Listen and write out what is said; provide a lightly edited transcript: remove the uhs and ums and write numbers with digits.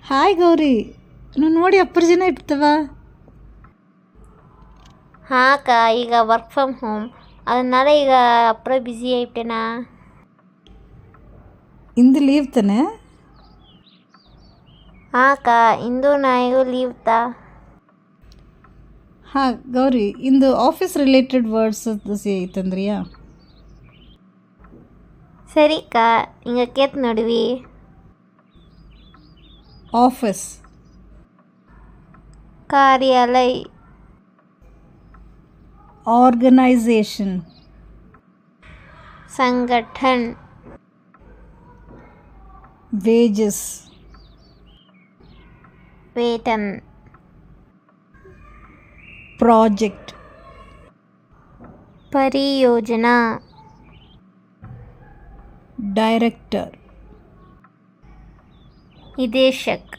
Hi Gauri, ನೀವು ನೋಡಿ ಅಪರ್ಜನ ಇಡ್ತವ. ಹಾಂ ಅಕ್ಕ, ಈಗ ವರ್ಕ್ ಫ್ರಮ್ ಹೋಮ್ அதனால ಈಗ அப்புறம் பிஸி ஆயிட்டேனா. ಇಂದು ಲೀವ್ ತಾನೆ? ಹಾಂ ಅಕ್ಕ, ಇಂದು ನಾಯಿಗೂ ಲೀವ್ ತಾ. ಹಾಂ ಗೌರಿ, ಇಂದು ಆಫೀಸ್ ರಿಲೇಟೆಡ್ ವರ್ಡ್ಸ್ ಐತಂದ್ರಿಯಾ? ಸರಿ ಅಕ್ಕ, ಹಿಂಗೆ ಕೇತ್ ನೋಡ್ವಿ. ಆಫೀಸ್, ಕಾರ್ಯಾಲಯ, ಆರ್ಗನೈಸೇಷನ್, ಸಂಗಠನ್, ವೇಜಸ್, ವೇತನ್, ಪ್ರಾಜೆಕ್ಟ್, ಪರಿಯೋಜನಾ, ಡೈರೆಕ್ಟರ್, ನಿದೇಶಕ್,